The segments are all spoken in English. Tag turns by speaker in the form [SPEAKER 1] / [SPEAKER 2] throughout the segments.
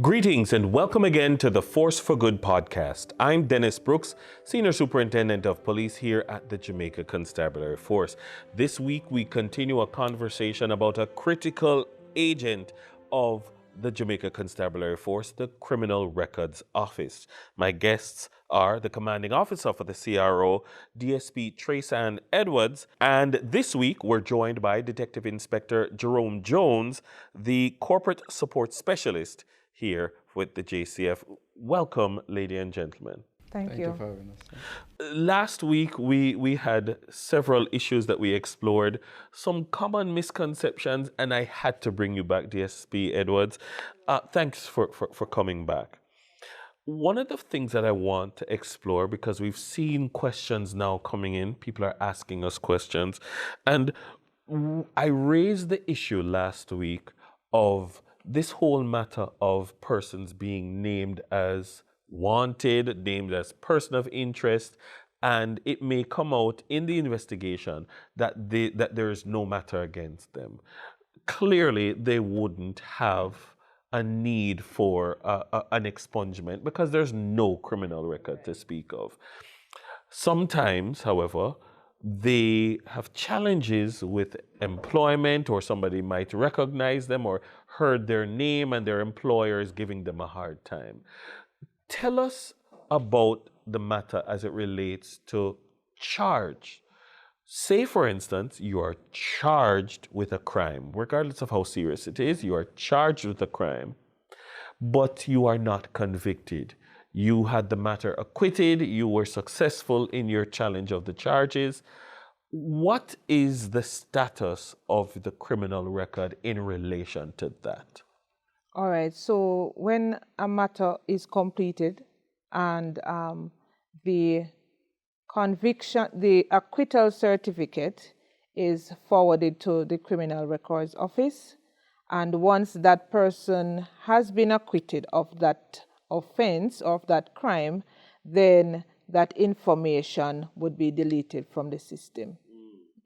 [SPEAKER 1] Greetings and welcome again to the Force4Good Podcast. I'm Dennis Brooks, Senior Superintendent of Police here at the Jamaica Constabulary Force. This week we continue a conversation about a critical agent of the Jamaica Constabulary Force, the Criminal Records Office. My guests are the Commanding Officer for the CRO, DSP Traceann Edwards, and this week we're joined by Detective Inspector Jerome Jones, the Corporate Support Specialist here with the JCF. Welcome, ladies and gentlemen.
[SPEAKER 2] Thank you
[SPEAKER 3] for having us.
[SPEAKER 1] Last week, we had several issues that we explored, some common misconceptions, and I had to bring you back, DSP Edwards. Thanks for coming back. One of the things that I want to explore, because we've seen questions now coming in, people are asking us questions, and I raised the issue last week of this whole matter of persons being named as wanted, named as person of interest, and it may come out in the investigation that there is no matter against them. Clearly, they wouldn't have a need for an expungement because there's no criminal record to speak of. Sometimes, however, they have challenges with employment, or somebody might recognize them or heard their name and their employer is giving them a hard time. Tell us about the matter as it relates to charge. Say, for instance, you are charged with a crime, regardless of how serious it is, you are charged with a crime, but you are not convicted. You had the matter acquitted, you were successful in your challenge of the charges. What is the status of the criminal record in relation to that?
[SPEAKER 2] All right, so when a matter is completed and the conviction, the acquittal certificate is forwarded to the Criminal Records Office, and once that person has been acquitted of that offense, of that crime, then that information would be deleted from the system.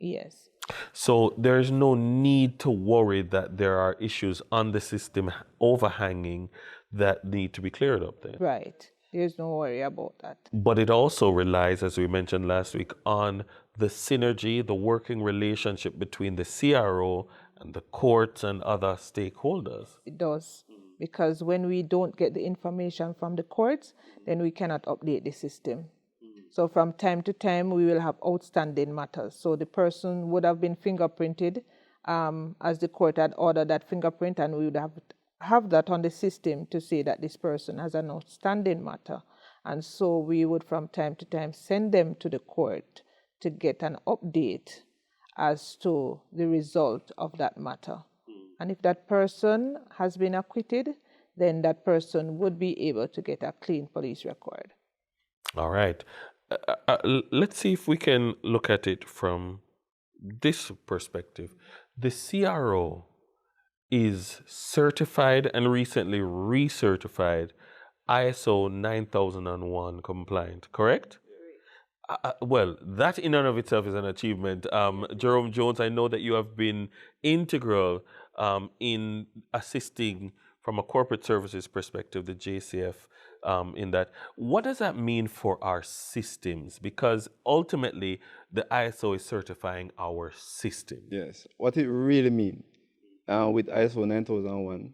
[SPEAKER 2] Yes.
[SPEAKER 1] So there's no need to worry that there are issues on the system overhanging that need to be cleared up then.
[SPEAKER 2] Right. There's no worry about that.
[SPEAKER 1] But it also relies, as we mentioned last week, on the synergy, the working relationship between the CRO and the courts and other stakeholders.
[SPEAKER 2] It does. Because when we don't get the information from the courts, then we cannot update the system. So from time to time, we will have outstanding matters. So the person would have been fingerprinted as the court had ordered that fingerprint, and we would have that on the system to say that this person has an outstanding matter. And so we would from time to time send them to the court to get an update as to the result of that matter. And if that person has been acquitted, then that person would be able to get a clean police record.
[SPEAKER 1] All right. Let's see if we can look at it from this perspective. The CRO is certified and recently recertified ISO 9001 compliant, correct? Well, that in and of itself is an achievement. Jerome Jones, I know that you have been integral in assisting from a corporate services perspective, the JCF, in that. What does that mean for our systems? Because ultimately, the ISO is certifying our system.
[SPEAKER 3] Yes, what it really means with ISO 9001,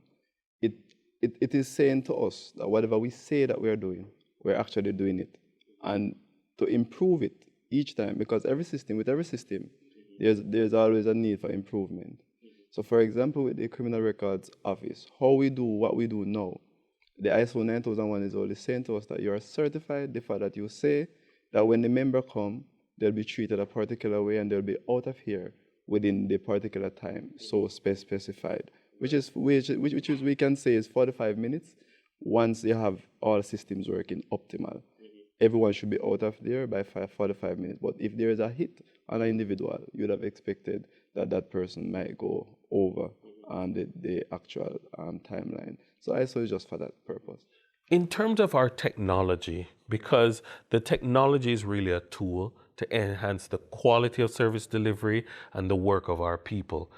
[SPEAKER 3] it is saying to us that whatever we say that we're doing, we're actually doing it. And to improve it each time, because with every system, there's always a need for improvement. So for example, with the Criminal Records Office, how we do what we do now, the ISO 9001 is only saying to us that you are certified, the fact that you say that when the member come, they'll be treated a particular way and they'll be out of here within the particular time so specified, which we can say is 45 minutes once you have all systems working optimal. Everyone should be out of there by 45 minutes. But if there is a hit on an individual, you'd have expected that person might go over the actual timeline. So ISO is just for that purpose.
[SPEAKER 1] In terms of our technology, because the technology is really a tool to enhance the quality of service delivery and the work of our people.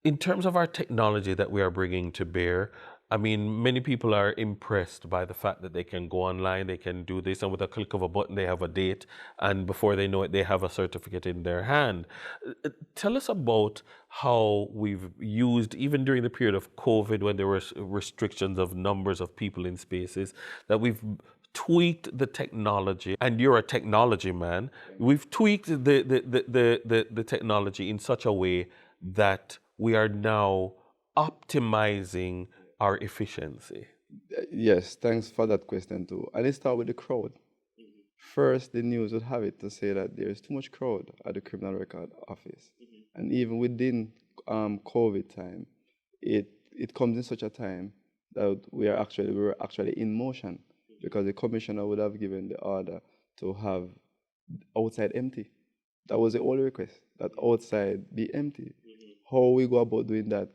[SPEAKER 1] In terms of our technology that we are bringing to bear, I mean, many people are impressed by the fact that they can go online, they can do this, and with a click of a button, they have a date, and before they know it, they have a certificate in their hand. Tell us about how we've used, even during the period of COVID, when there were restrictions of numbers of people in spaces, that we've tweaked the technology, and you're a technology man. We've tweaked the technology in such a way that we are now optimizing our efficiency.
[SPEAKER 3] Yes, thanks for that question too. And let's start with the crowd. First, the news would have it to say that there is too much crowd at the criminal record office. And even within COVID time, it comes in such a time that we were actually in motion, because the commissioner would have given the order to have outside empty. That was the only request, that outside be empty. How we go about doing that,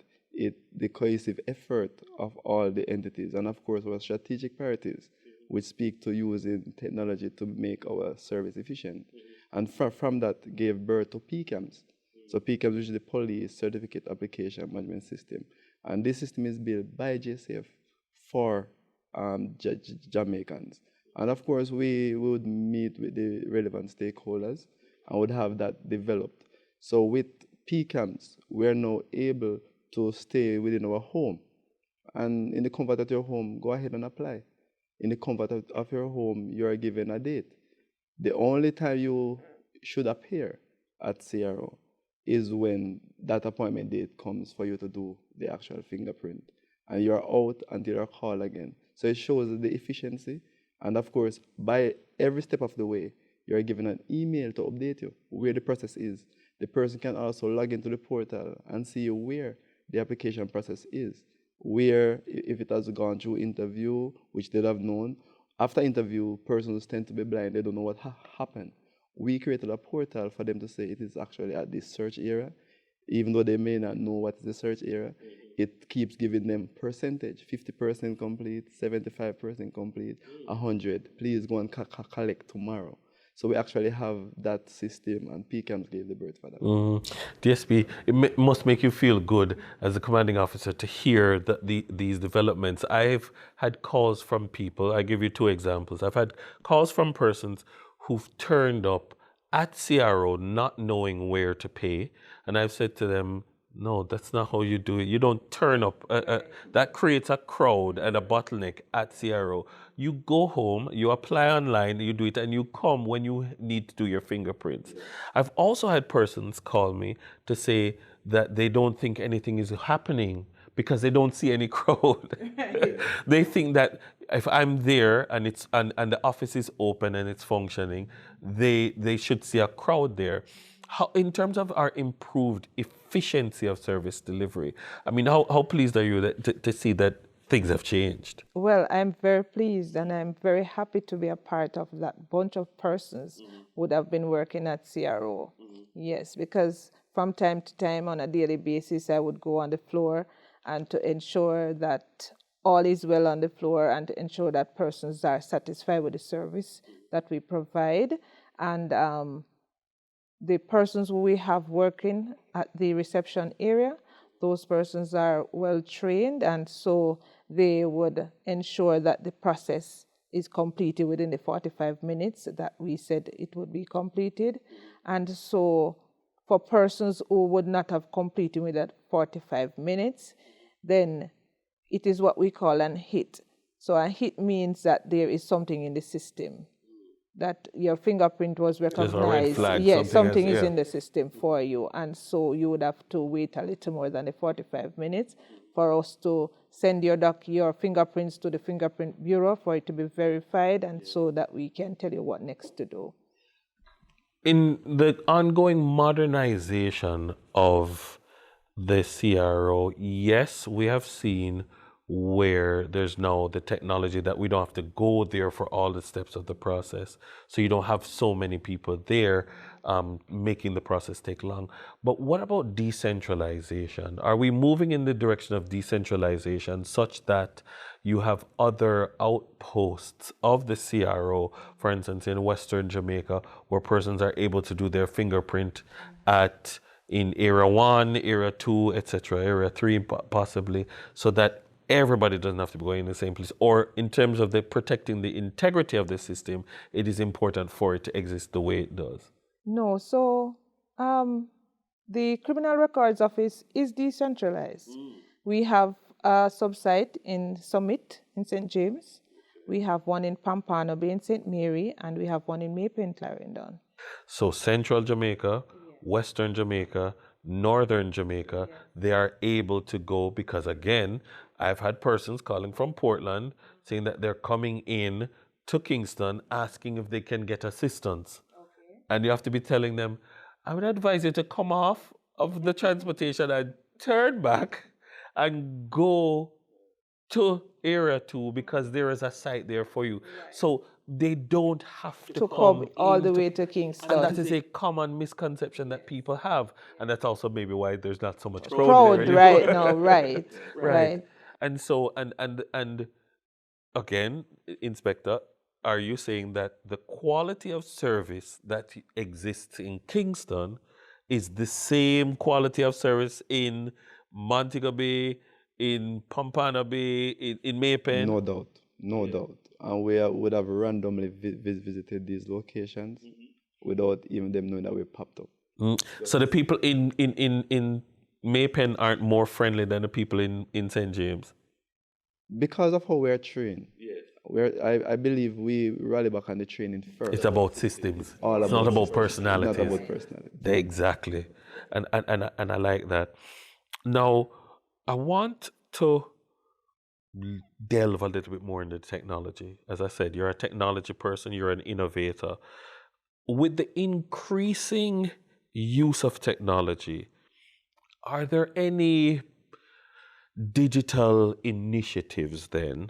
[SPEAKER 3] the cohesive effort of all the entities, and of course our strategic priorities, which speak to using technology to make our service efficient. And from that gave birth to PAMS. So PAMS, which is the Police Certificate Application Management System. And this system is built by JCF for Jamaicans. And of course, we would meet with the relevant stakeholders and would have that developed. So with PAMS, we're now able to stay within our home. And in the comfort of your home, go ahead and apply. In the comfort of your home, you are given a date. The only time you should appear at CRO is when that appointment date comes for you to do the actual fingerprint. And you're out until you're called again. So it shows the efficiency. And of course, by every step of the way, you're given an email to update you where the process is. The person can also log into the portal and see where the application process is, where if it has gone through interview, which they'd have known. After interview, persons tend to be blind, they don't know what happened. We created a portal for them to say it is actually at this search area, even though they may not know what is the search area. It keeps giving them percentage, 50% complete, 75% complete, 100. Please go and collect tomorrow. So we actually have that system, and PAMS gave the birth for that.
[SPEAKER 1] DSP, it must make you feel good as a commanding officer to hear that these developments. I've had calls from people. I give you two examples. I've had calls from persons who've turned up at CRO not knowing where to pay, and I've said to them, no, that's not how you do it. You don't turn up. That creates a crowd and a bottleneck at CRO. You go home, you apply online, you do it, and you come when you need to do your fingerprints. I've also had persons call me to say that they don't think anything is happening because they don't see any crowd. They think that if I'm there and the office is open and it's functioning, they should see a crowd there. How, in terms of our improved efficiency of service delivery, I mean, how pleased are you to see that things have changed?
[SPEAKER 2] Well, I'm very pleased, and I'm very happy to be a part of that bunch of persons who would have been working at CRO. Yes, because from time to time on a daily basis, I would go on the floor and to ensure that all is well on the floor and to ensure that persons are satisfied with the service that we provide. And the persons who we have working at the reception area, those persons are well trained, and so they would ensure that the process is completed within the 45 minutes that we said it would be completed. And so for persons who would not have completed within 45 minutes, then it is what we call an hit. So a hit means that there is something in the system, that your fingerprint was recognized.
[SPEAKER 1] There's a red flag,
[SPEAKER 2] Yes, something is
[SPEAKER 1] yeah.
[SPEAKER 2] in the system for you. And so you would have to wait a little more than the 45 minutes for us to send your fingerprints to the Fingerprint Bureau for it to be verified, and so that we can tell you what next to do.
[SPEAKER 1] In the ongoing modernization of the CRO, yes, we have seen where there's now the technology that we don't have to go there for all the steps of the process. So you don't have so many people there making the process take long. But what about decentralization? Are we moving in the direction of decentralization such that you have other outposts of the CRO, for instance, in Western Jamaica, where persons are able to do their fingerprint in Area 1, Area 2, etc., Area 3 possibly, so that everybody doesn't have to be going in the same place. Or in terms of the protecting the integrity of the system, it is important for it to exist the way it does.
[SPEAKER 2] No, so the Criminal Records Office is decentralized. We have a sub-site in Summit in St. James. We have one in Pampano Bay in St. Mary, and we have one in Maypen, Clarendon.
[SPEAKER 1] So Central Jamaica, Western Jamaica, Northern Jamaica, they are able to go because, again, I've had persons calling from Portland saying that they're coming in to Kingston asking if they can get assistance. And you have to be telling them, I would advise you to come off of the transportation and turn back and go to Area 2 because there is a site there for you. So they don't have to
[SPEAKER 2] come all the
[SPEAKER 1] into-
[SPEAKER 2] way to Kingston.
[SPEAKER 1] And that is a common misconception that people have. And that's also maybe why there's not so much
[SPEAKER 2] crowd
[SPEAKER 1] there
[SPEAKER 2] right now, right.
[SPEAKER 1] And so, and again, Inspector, are you saying that the quality of service that exists in Kingston is the same quality of service in Montego Bay, in Pampana Bay, in Maypen?
[SPEAKER 3] No doubt, no doubt. And we would have randomly visited these locations without even them knowing that we popped up.
[SPEAKER 1] So the people in Maypen aren't more friendly than the people in St. James?
[SPEAKER 3] Because of how we're trained. I believe we rally back on the training first.
[SPEAKER 1] It's about systems. It's not about personalities.
[SPEAKER 3] Not about personality.
[SPEAKER 1] Exactly. And I like that. Now, I want to delve a little bit more into technology. As I said, you're a technology person, you're an innovator. With the increasing use of technology, are there any digital initiatives then,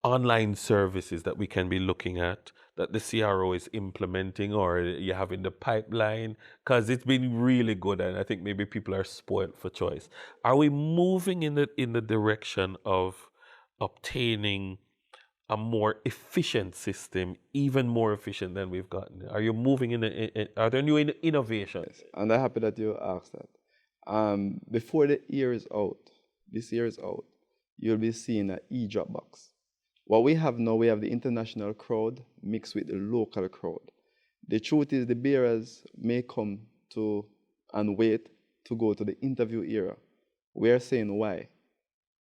[SPEAKER 1] online services that we can be looking at that the CRO is implementing or you have in the pipeline? Because it's been really good and I think maybe people are spoiled for choice. Are we moving in the direction of obtaining a more efficient system, even more efficient than we've gotten? Are you moving are there new innovations?
[SPEAKER 3] Yes. And I'm happy that you asked that. Before this year is out, you'll be seeing an e-drop box. What we have now, we have the international crowd mixed with the local crowd. The truth is the bearers may come to and wait to go to the interview era. We are saying why.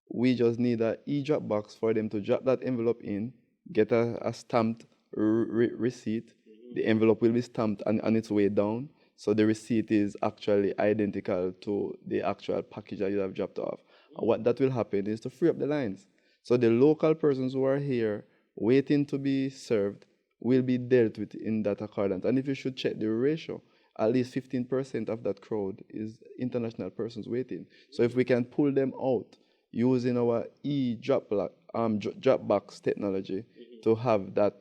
[SPEAKER 3] We just need an e-drop box for them to drop that envelope in, get a stamped receipt. The envelope will be stamped on its way down, so the receipt is actually identical to the actual package that you have dropped off. And what that will happen is to free up the lines. So the local persons who are here waiting to be served will be dealt with in that accordance. And if you should check the ratio, at least 15% of that crowd is international persons waiting. So if we can pull them out using our e-drop box technology to have that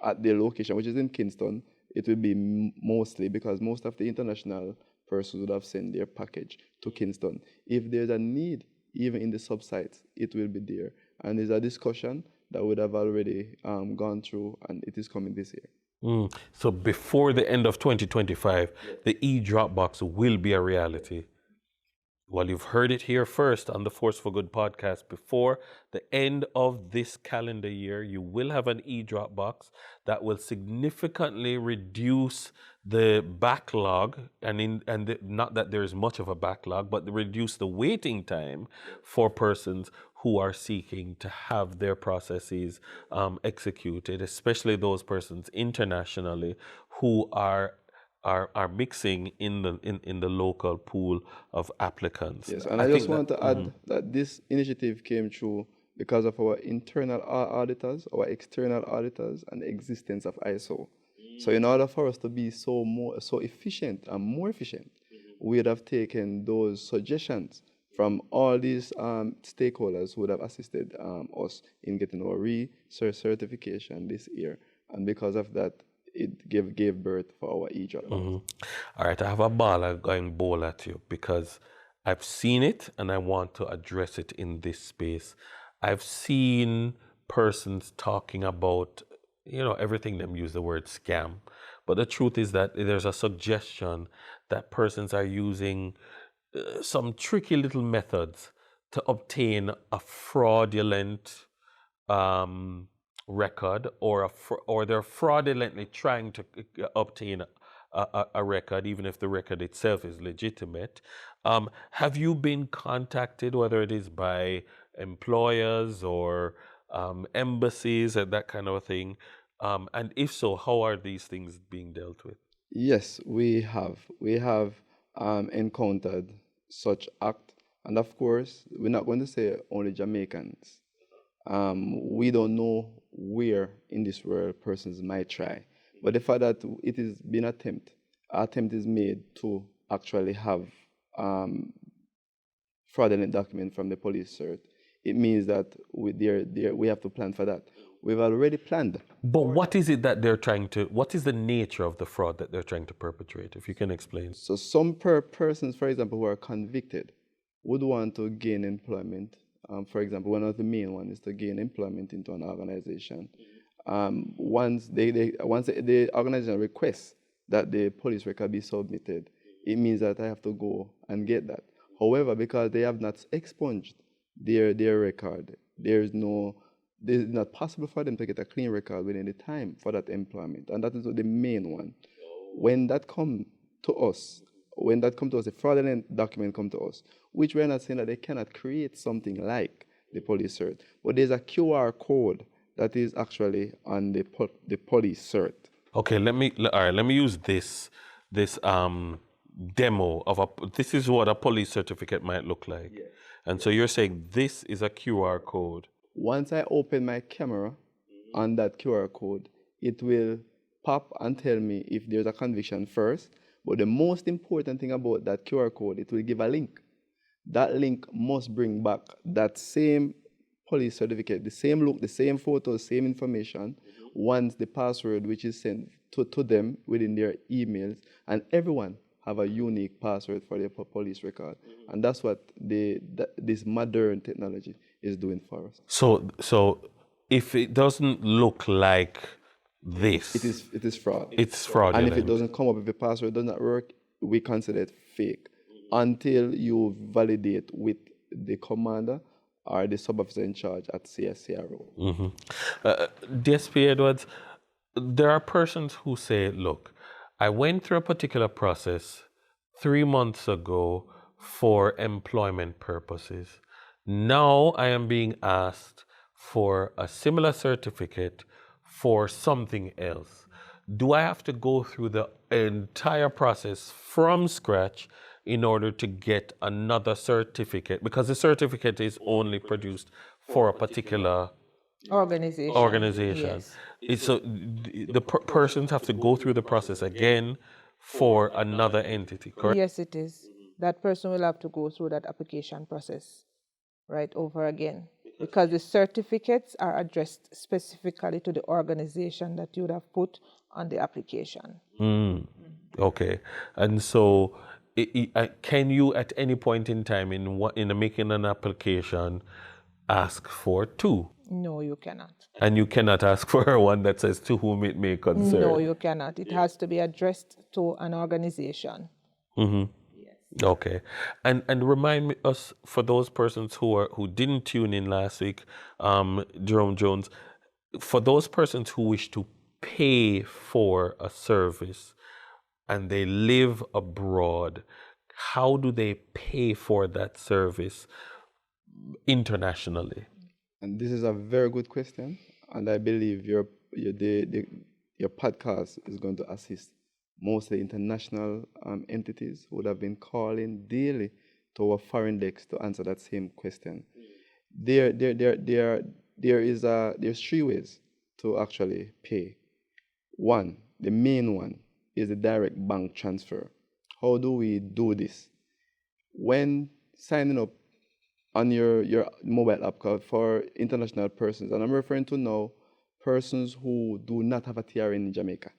[SPEAKER 3] at their location, which is in Kingston, it will be mostly because most of the international persons would have sent their package to Kingston. If there's a need, even in the sub-sites, it will be there. And there's a discussion that would have already gone through, and it is coming this year.
[SPEAKER 1] So before the end of 2025, the e-drop box will be a reality. Well, you've heard it here first on the Force for Good podcast. Before the end of this calendar year, you will have an e-drop box that will significantly reduce the backlog, not that there is much of a backlog, but reduce the waiting time for persons who are seeking to have their processes executed, especially those persons internationally who are mixing in the local pool of applicants.
[SPEAKER 3] Yes, and I just want to add that this initiative came through because of our internal auditors, our external auditors, and the existence of ISO. So in order for us to be so efficient and more efficient, we would have taken those suggestions from all these stakeholders who would have assisted us in getting our certification this year. And because of that, it gave birth for our e-drop box.
[SPEAKER 1] All right, I have a ball I'm going bowl at you because I've seen it and I want to address it in this space. I've seen persons talking about, everything them use the word scam. But the truth is that there's a suggestion that persons are using some tricky little methods to obtain a fraudulent record, or they're fraudulently trying to obtain a record, even if the record itself is legitimate. Have you been contacted, whether it is by employers or embassies and that kind of a thing? And if so, how are these things being dealt with?
[SPEAKER 3] Yes, we have. We have encountered such act, and of course, we're not going to say only Jamaicans. We don't know where in this world persons might try, but the fact that it is been attempt is made to actually have fraudulent document from the police cert. It means that we have to plan for that. We've already planned.
[SPEAKER 1] But what is it that they're trying to, what is the nature of the fraud that they're trying to perpetrate, if you can explain?
[SPEAKER 3] So some persons, for example, who are convicted would want to gain employment. For example, one of the main ones is to gain employment into an organization. Once the organization requests that the police record be submitted, it means that I have to go and get that. However, because they have not expunged their record, it's not possible for them to get a clean record within the time for that employment, and that is the main one. When that come to us, a fraudulent document come to us, which we're not saying that they cannot create something like the police cert, but there's a QR code that is actually on the police cert.
[SPEAKER 1] Okay, let me use this demo of this is what a police certificate might look like. Yeah. And so you're saying this is a QR code.
[SPEAKER 3] Once I open my camera on that QR code, it will pop and tell me if there's a conviction first. But the most important thing about that QR code, it will give a link. That link must bring back that same police certificate, the same look, the same photos, same information, once the password which is sent to them within their emails, and everyone have a unique password for their police record. And that's what this modern technology is doing for us.
[SPEAKER 1] So if it doesn't look like this,
[SPEAKER 3] it is fraud.
[SPEAKER 1] It's fraudulent.
[SPEAKER 3] And if it doesn't come up, if the password does not work, we consider it fake until you validate with the commander or the sub-officer in charge at CSCRO.
[SPEAKER 1] DSP Edwards, there are persons who say, look, I went through a particular process 3 months ago for employment purposes. Now I am being asked for a similar certificate for something else. Do I have to go through the entire process from scratch in order to get another certificate? Because the certificate is only produced for a particular organization.
[SPEAKER 2] Yes.
[SPEAKER 1] So the persons have to go through the process again for another entity, correct?
[SPEAKER 2] Yes, it is. That person will have to go through that application process right over again, because the certificates are addressed specifically to the organization that you would have put on the application.
[SPEAKER 1] Okay. And so can you at any point in time in making an application ask for two?
[SPEAKER 2] No, you cannot.
[SPEAKER 1] And you cannot ask for one that says to whom it may concern?
[SPEAKER 2] No, you cannot. It has to be addressed to an organization.
[SPEAKER 1] Okay. And remind us, for those persons who didn't tune in last week, Jerome Jones, for those persons who wish to pay for a service and they live abroad, how do they pay for that service internationally?
[SPEAKER 3] And this is a very good question, and I believe your podcast is going to assist mostly international entities who would have been calling daily to our foreign decks to answer that same question. There's 3 ways to actually pay. One, the main one, is the direct bank transfer. How do we do this? When signing up on your mobile app for international persons, and I'm referring to now persons who do not have a TRN in Jamaica.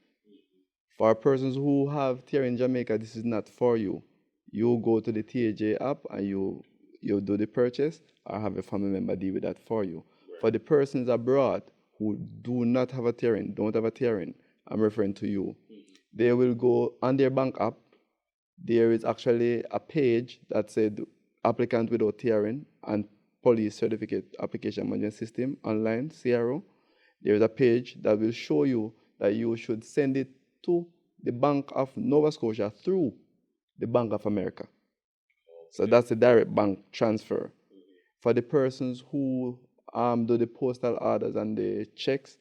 [SPEAKER 3] For persons who have TRN in Jamaica, this is not for you. You go to the TAJ app and you do the purchase, or have a family member deal with that for you. Right. For the persons abroad who do not have a TRN, don't have a TRN, I'm referring to you. They will go on their bank app. There is actually a page that said applicant without TRN. and Police Certificate Application Management System online, CRO, there is a page that will show you that you should send it to the Bank of Nova Scotia through the Bank of America. So that's a direct bank transfer. For the persons who do the postal orders and the checks,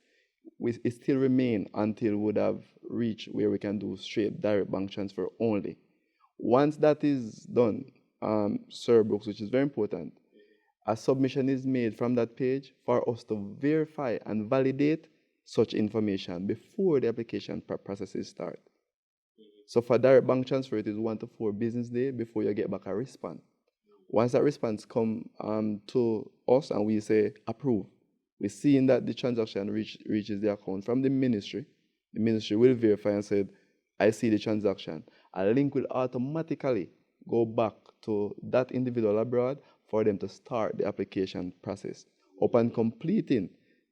[SPEAKER 3] it still remain until we would have reached where we can do straight direct bank transfer only. Once that is done, Sir Brooks, which is very important, a submission is made from that page for us to verify and validate such information before the application processes start. So for direct bank transfer, it is 1 to 4 business days before you get back a response. Once that response come to us and we say approve, we're seeing that the transaction reaches the account from the ministry will verify and say, I see the transaction. A link will automatically go back to that individual abroad for them to start the application process. Upon completing,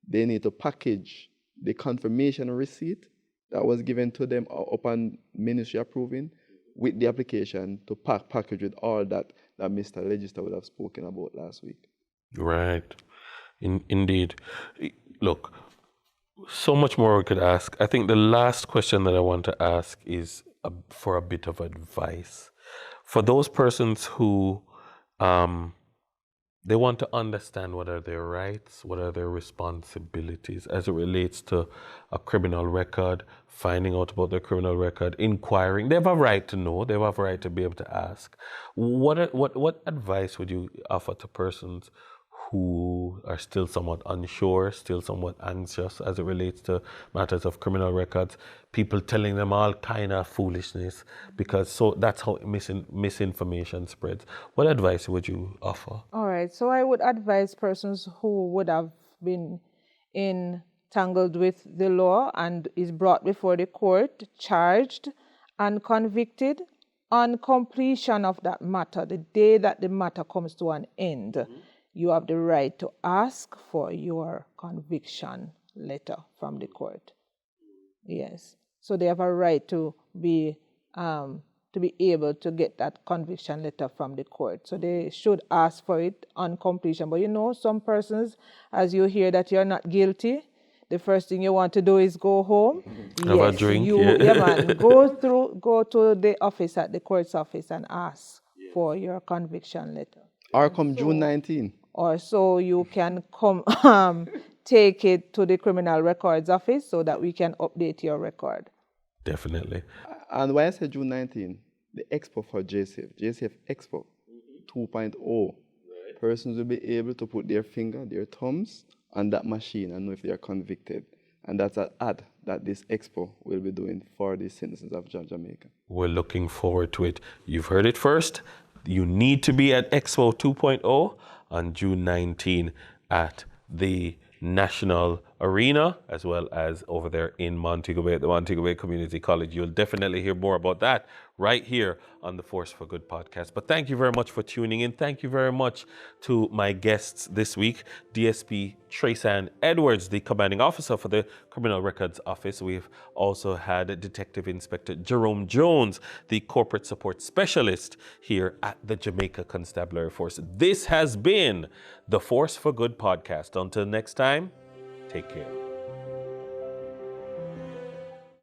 [SPEAKER 3] they need to package the confirmation receipt that was given to them upon ministry approving with the application to package with all that Mr. Legislator would have spoken about last week.
[SPEAKER 1] Right. Indeed. Look, so much more we could ask. I think the last question that I want to ask is for a bit of advice. For those persons who they want to understand what are their rights, what are their responsibilities as it relates to a criminal record, finding out about their criminal record, inquiring. They have a right to know. They have a right to be able to ask. What advice would you offer to persons who are still somewhat unsure, still somewhat anxious as it relates to matters of criminal records, people telling them all kind of foolishness, because so that's how misinformation spreads. What advice would you offer?
[SPEAKER 2] All right, so I would advise persons who would have been entangled with the law and is brought before the court, charged and convicted, on completion of that matter, the day that the matter comes to an end, you have the right to ask for your conviction letter from the court. Yes. So they have a right to be able to get that conviction letter from the court. So they should ask for it on completion. But some persons, as you hear that you're not guilty, the first thing you want to do is go home.
[SPEAKER 1] Have a drink.
[SPEAKER 2] Go to the office at the court's office and ask for your conviction letter.
[SPEAKER 3] Or come June 19.
[SPEAKER 2] Or so you can come take it to the criminal records office so that we can update your record.
[SPEAKER 1] Definitely.
[SPEAKER 3] And when I say June 19, the expo for JCF Expo 2.0, persons will be able to put their finger, their thumbs on that machine and know if they are convicted. And that's an ad that this expo will be doing for the citizens of Jamaica.
[SPEAKER 1] We're looking forward to it. You've heard it first. You need to be at Expo 2.0 on June 19 at the National Arena, as well as over there in Montego Bay at the Montego Bay Community College. You'll definitely hear more about that right here on the Force for Good podcast. But thank you very much for tuning in. Thank you very much to my guests this week, DSP Traceann Edwards, the commanding officer for the Criminal Records Office. We've also had Detective Inspector Jerome Jones, the corporate support specialist here at the Jamaica Constabulary Force. This has been the Force for Good podcast. Until next time, take care.